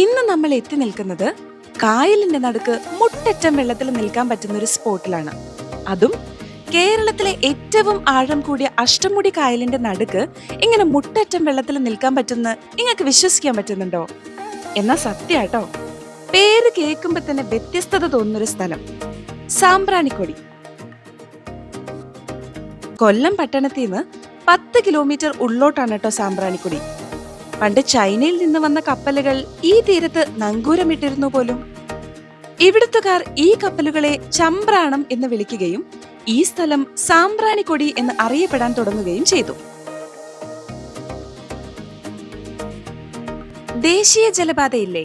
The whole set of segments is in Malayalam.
ഇന്ന് നമ്മൾ എത്തി നിൽക്കുന്നത് കായലിന്റെ നടുക്ക് മുട്ടറ്റം വെള്ളത്തിൽ നിൽക്കാൻ പറ്റുന്ന ഒരു സ്പോട്ടിലാണ്. അതും കേരളത്തിലെ ഏറ്റവും ആഴം കൂടിയ അഷ്ടമുടി കായലിന്റെ നടുക്ക് ഇങ്ങനെ മുട്ടറ്റം വെള്ളത്തിൽ നിൽക്കാൻ പറ്റുന്ന നിങ്ങൾക്ക് വിശ്വസിക്കാൻ പറ്റുന്നുണ്ടോ? എന്നാ സത്യാട്ടോ. പേര് കേൾക്കുമ്പോ തന്നെ വ്യത്യസ്തത തോന്നുന്നൊരു സ്ഥലം സാമ്പ്രാണിക്കൊടി. കൊല്ലം പട്ടണത്തിൽ നിന്ന് 10 കിലോമീറ്റർ ഉള്ളോട്ടാണ് കേട്ടോ സാമ്പ്രാണിക്കൊടി. പണ്ട് ചൈനയിൽ നിന്ന് വന്ന കപ്പലുകൾ ഈ തീരത്ത് നങ്കൂരമിട്ടിരുന്നു പോലും. ഇവിടുത്തുകാർ ഈ കപ്പലുകളെ ചമ്പ്രാണം എന്ന് വിളിക്കുകയും ഈ സ്ഥലം സാമ്പ്രാണിക്കൊടി എന്ന് അറിയപ്പെടാൻ തുടങ്ങുകയും ചെയ്തു. ദേശീയ ജലപാതയില്ലേ,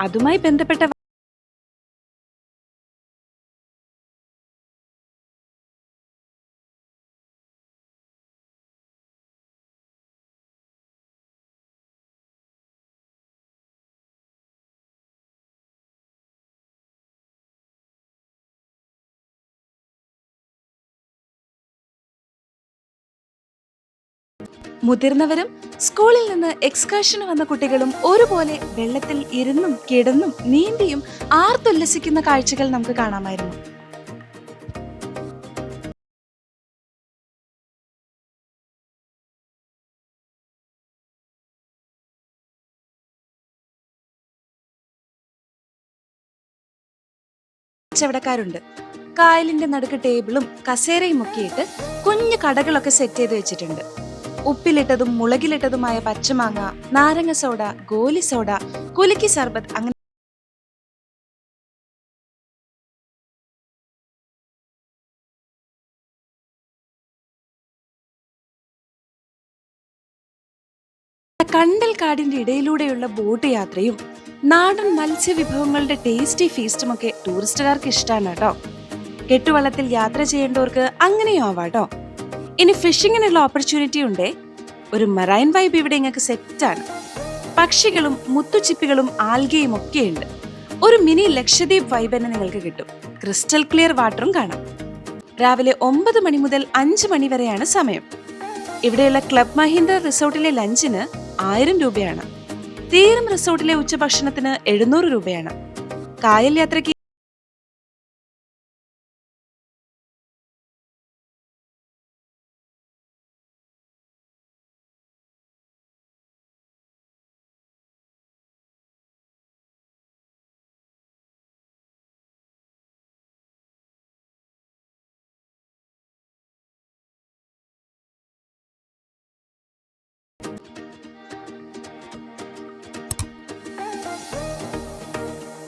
അതുമായി ബന്ധപ്പെട്ട മുതിർന്നവരും സ്കൂളിൽ നിന്ന് എക്സ്കർഷന് വന്ന കുട്ടികളും ഒരുപോലെ വെള്ളത്തിൽ ഇരുന്നും കിടന്നും നീന്തിയും ആർത്തുല്ലസിക്കുന്ന കാഴ്ചകൾ നമുക്ക് കാണാമായിരുന്നു. കച്ചവടക്കാരുണ്ട്. കായലിന്റെ നടുക്ക് ടേബിളും കസേരയും ഒക്കെ ഇട്ട് കുഞ്ഞു കടകളൊക്കെ സെറ്റ് ചെയ്ത് വെച്ചിട്ടുണ്ട്. ഉപ്പിലിട്ടതും മുളകിലിട്ടതുമായ പച്ചമാങ്ങ, നാരങ്ങ സോഡ, ഗോലി സോഡ, കുലുക്കി സർബത്ത്, അങ്ങനെ കണ്ടൽ കാടിന്റെ ഇടയിലൂടെയുള്ള ബോട്ട് യാത്രയും നാടൻ മത്സ്യവിഭവങ്ങളുടെ ടേസ്റ്റി ഫീസ്റ്റുമൊക്കെ ടൂറിസ്റ്റുകാർക്ക് ഇഷ്ടമാണ് കേട്ടോ. കെട്ടുവള്ളത്തിൽ യാത്ര ചെയ്യേണ്ടവർക്ക് അങ്ങനെയും ആവാട്ടോ. ഇനി ഫിഷിങ്ങിനുള്ള ഓപ്പർച്യൂണിറ്റി ഉണ്ടേ, ഒരു മറൈൻ വൈബ് ഇവിടെ നിങ്ങൾക്ക് സെറ്റാണ്. പക്ഷികളും മുത്തുച്ചിപ്പികളും ആൽഗയും ഒക്കെ ഉണ്ട്. ഒരു മിനി ലക്ഷദ്വീപ് വൈബ് തന്നെ നിങ്ങൾക്ക് കിട്ടും. ക്രിസ്റ്റൽ ക്ലിയർ വാട്ടറും കാണാം. രാവിലെ 9 മണി മുതൽ 5 മണി വരെയാണ് സമയം. ഇവിടെയുള്ള ക്ലബ് മഹീന്ദ്ര റിസോർട്ടിലെ ലഞ്ചിന് 1000 രൂപയാണ്. തീരം റിസോർട്ടിലെ ഉച്ചഭക്ഷണത്തിന് 700 രൂപയാണ്. കായൽ യാത്രയ്ക്ക്